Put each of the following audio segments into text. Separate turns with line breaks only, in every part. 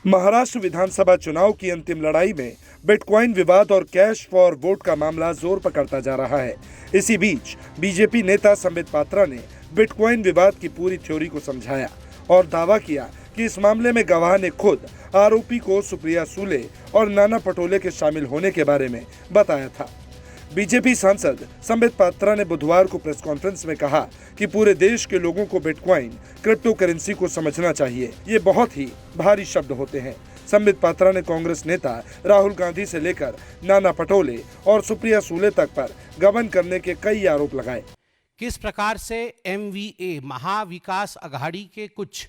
महाराष्ट्र विधानसभा चुनाव की अंतिम लड़ाई में बिटकॉइन विवाद और कैश फॉर वोट का मामला जोर पकड़ता जा रहा है। इसी बीच बीजेपी नेता संबित पात्रा ने बिटकॉइन विवाद की पूरी थ्योरी को समझाया और दावा किया कि इस मामले में गवाह ने खुद आरोपी को सुप्रिया सुले और नाना पटोले के शामिल होने के बारे में बताया था। बीजेपी सांसद संबित पात्रा ने बुधवार को प्रेस कॉन्फ्रेंस में कहा कि पूरे देश के लोगों को बिटकॉइन क्रिप्टो करेंसी को समझना चाहिए। ये बहुत ही भारी शब्द होते हैं। संबित पात्रा ने कांग्रेस नेता राहुल गांधी से लेकर नाना पटोले और सुप्रिया सुले तक पर गबन करने के कई आरोप लगाए।
किस प्रकार से MVA महाविकास अघाड़ी के कुछ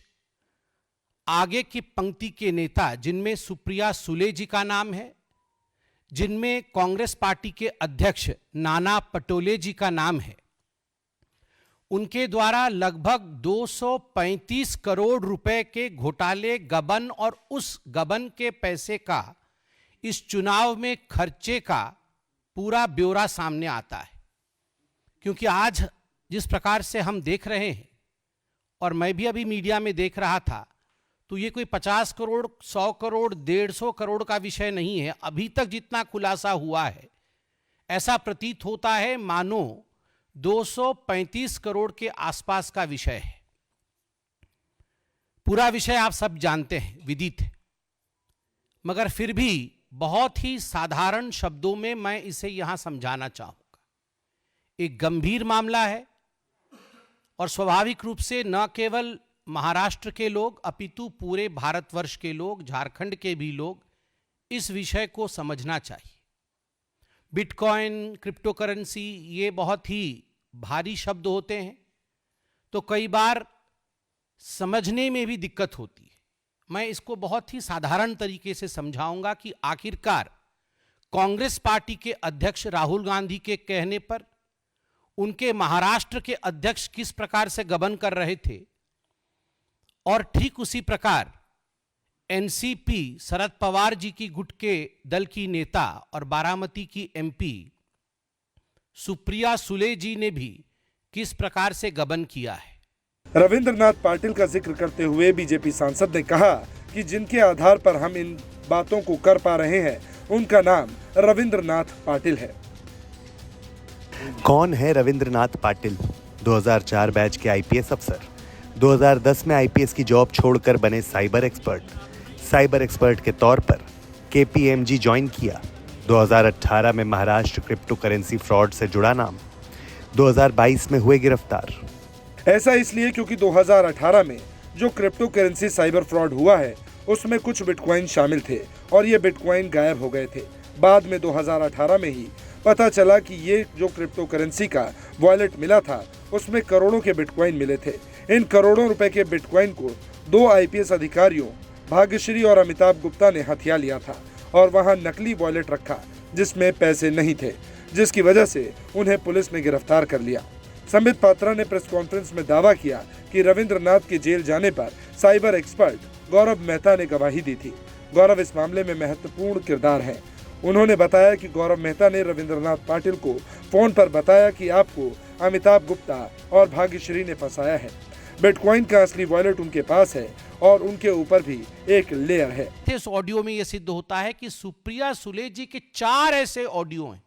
आगे की पंक्ति के नेता, जिनमें सुप्रिया सुले जी का नाम है, जिनमें कांग्रेस पार्टी के अध्यक्ष नाना पटोले जी का नाम है, उनके द्वारा लगभग 235 करोड़ रुपए के घोटाले, गबन और उस गबन के पैसे का इस चुनाव में खर्चे का पूरा ब्यौरा सामने आता है। क्योंकि आज जिस प्रकार से हम देख रहे हैं, और मैं भी अभी मीडिया में देख रहा था, तो ये कोई 50 करोड़, 100 करोड़, 150 करोड़ का विषय नहीं है। अभी तक जितना खुलासा हुआ है, ऐसा प्रतीत होता है मानो 235 करोड़ के आसपास का विषय है। पूरा विषय आप सब जानते हैं, विदित है, मगर फिर भी बहुत ही साधारण शब्दों में मैं इसे यहां समझाना चाहूंगा। एक गंभीर मामला है और स्वाभाविक रूप से न केवल महाराष्ट्र के लोग अपितु पूरे भारतवर्ष के लोग, झारखंड के भी लोग इस विषय को समझना चाहिए। बिटकॉइन, क्रिप्टो करेंसी, ये बहुत ही भारी शब्द होते हैं, तो कई बार समझने में भी दिक्कत होती है। मैं इसको बहुत ही साधारण तरीके से समझाऊंगा कि आखिरकार कांग्रेस पार्टी के अध्यक्ष राहुल गांधी के कहने पर उनके महाराष्ट्र के अध्यक्ष किस प्रकार से गबन कर रहे थे, और ठीक उसी प्रकार एनसीपी शरद पवार जी की गुट के दल की नेता और बारामती की MP सुप्रिया सुले जी ने भी किस प्रकार से गबन किया है।
रविंद्रनाथ पाटिल का जिक्र करते हुए बीजेपी सांसद ने कहा कि जिनके आधार पर हम इन बातों को कर पा रहे हैं, उनका नाम रविंद्रनाथ पाटिल है।
कौन है रविंद्रनाथ पाटिल? 2004 बैच के IPS अफसर, 2010 में IPS की जॉब छोड़कर बने साइबर एक्सपर्ट के तौर पर KPMG ज्वाइन किया। 2018 में महाराष्ट्र क्रिप्टो करेंसी फ्रॉड से जुड़ा नाम, 2022 में हुए गिरफ्तार।
ऐसा इसलिए क्योंकि 2018 में जो क्रिप्टो करेंसी साइबर फ्रॉड हुआ है, उसमें कुछ बिटकॉइन शामिल थे और ये बिटकॉइन गायब हो गए थे। बाद में 2018 में ही पता चला कि ये जो क्रिप्टो करेंसी का वॉलेट मिला था, उसमें करोड़ों के बिटकॉइन मिले थे। इन करोड़ों रुपए के बिटकॉइन को 2 IPS अधिकारियों भाग्यश्री और अमिताभ गुप्ता ने हथिया लिया था और वहां नकली वॉलेट रखा जिसमें पैसे नहीं थे, जिसकी वजह से उन्हें पुलिस ने गिरफ्तार कर लिया। संबित पात्रा ने प्रेस कॉन्फ्रेंस में दावा किया कि रविंद्रनाथ के जेल जाने पर साइबर एक्सपर्ट गौरव मेहता ने गवाही दी थी। गौरव इस मामले में महत्वपूर्ण किरदार है। उन्होंने बताया कि गौरव मेहता ने रविंद्रनाथ पाटिल को फोन पर बताया कि आपको अमिताभ गुप्ता और भाग्यश्री ने फंसाया है। बिटकॉइन का असली वॉलेट उनके पास है और उनके ऊपर भी एक लेयर है।
इस ऑडियो में यह सिद्ध होता है कि सुप्रिया सुले जी के 4 ऐसे ऑडियो हैं।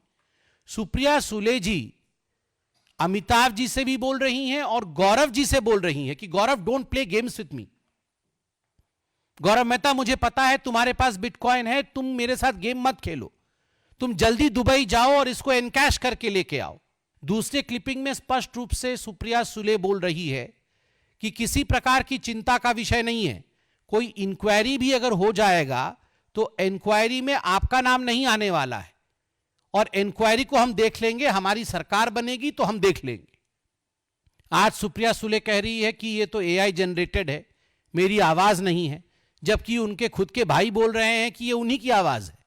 सुप्रिया सुले जी अमिताभ जी से भी बोल रही हैं और गौरव जी से बोल रही हैं कि Gaurav, don't play games with me. Gaurav Mehta, मुझे पता है तुम्हारे पास बिटकॉइन है, तुम मेरे साथ गेम मत खेलो, तुम जल्दी दुबई जाओ और इसको एनकैश करके लेके आओ। दूसरे क्लिपिंग में स्पष्ट रूप से सुप्रिया सुले बोल रही है कि किसी प्रकार की चिंता का विषय नहीं है। कोई इंक्वायरी भी अगर हो जाएगा तो इंक्वायरी में आपका नाम नहीं आने वाला है, और इंक्वायरी को हम देख लेंगे, हमारी सरकार बनेगी तो हम देख लेंगे। आज सुप्रिया सुले कह रही है कि ये तो AI जनरेटेड है, मेरी आवाज नहीं है, जबकि उनके खुद के भाई बोल रहे हैं कि ये उन्हीं की आवाज है,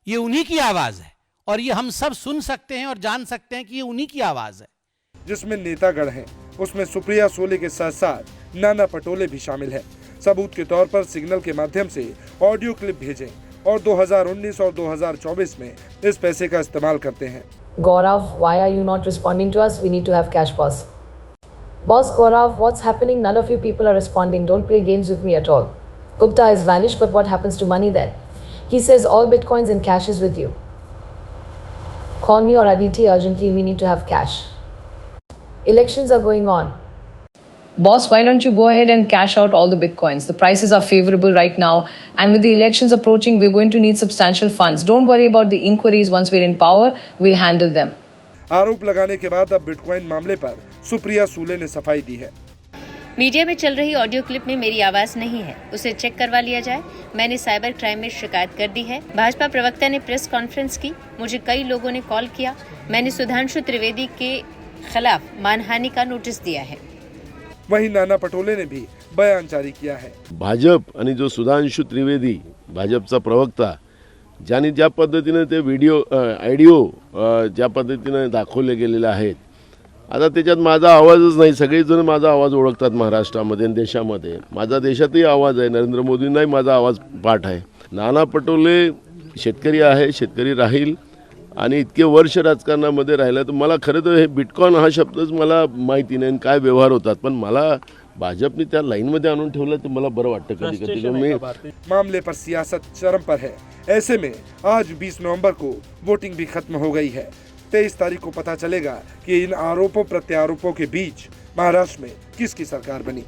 ये उन्हीं की आवाज है, और ये हम सब सुन सकते हैं और जान सकते हैं कि ये उन्हीं की आवाज है।
जिसमें नेतागण हैं, उसमें सुप्रिया सुले के साथ साथ नाना पटोले भी शामिल है। सबूत के तौर पर सिग्नल के माध्यम से ऑडियो क्लिप भेजें और 2019 और 2024 में इस पैसे का इस्तेमाल करते हैं।
Gaurav, why are you not responding to us? We need to have cash, boss. Boss Gaurav, what's happening? None of you people are responding. Don't play games with me at all. Gupta is vanished, but what happens to money then? He says all bitcoins and cash is with you. Call me or Aditi urgently, we need to have cash. Elections are going on.
Boss, why don't you go ahead and cash out all the bitcoins? The prices are favorable right now, and with the elections approaching, we're going to need substantial funds. Don't worry about the inquiries. Once we're in power, we'll handle them.
आरोप लगाने के बाद अब bitcoin मामले पर सुप्रिया सूले ने सफाई दी है।
मीडिया में चल रही ऑडियो क्लिप में मेरी आवाज नहीं है, उसे चेक करवा लिया जाए। मैंने साइबर क्राइम में शिकायत कर दी है। भाजपा प्रवक्ता ने प्रेस कॉन्फ्रेंस की, मुझे कई लोगों ने कॉल किया। मैंने सुधांशु त्रिवेदी के खिलाफ मानहानि का नोटिस दिया है।
वहीं नाना पटोले ने भी बयान जारी किया है।
भाजप आणि जो सुधांशु त्रिवेदी भाजपचा प्रवक्ता ज्यांनी ज्या पद्धतीने ते ऑडिओ ज्या पद्धतीने दाखवले गेलेले आहेत, आता त्याच्यात माझा आवाजच नाही। सगळेजण माझा आवाज ओळखतात महाराष्ट्रामध्ये आणि देशामध्ये। माझा देशातही आवाज आहे, नरेंद्र मोदींनाही माझा आवाज पाठ आहे। नाना पटोले शेतकरी आहे, शेतकरी राहील आणि इतके वर्ष राजकारणामध्ये राहिला, तर मला खरं तर हे बिटकॉइन हा शब्दच मला माहिती नाही काय व्यवहार होतात, पण मला भाजपने त्या लाईनमध्ये आणून ठेवलं तर मला बरं वाटतं कधी कधी। मी
मामले पर सियासत चरम पर है। ऐसे में आज 20 नवंबर को वोटिंग भी खत्म हो गई है। 23 तारीख को पता चलेगा कि इन आरोपों प्रत्यारोपों के बीच महाराष्ट्र में किसकी सरकार बनी।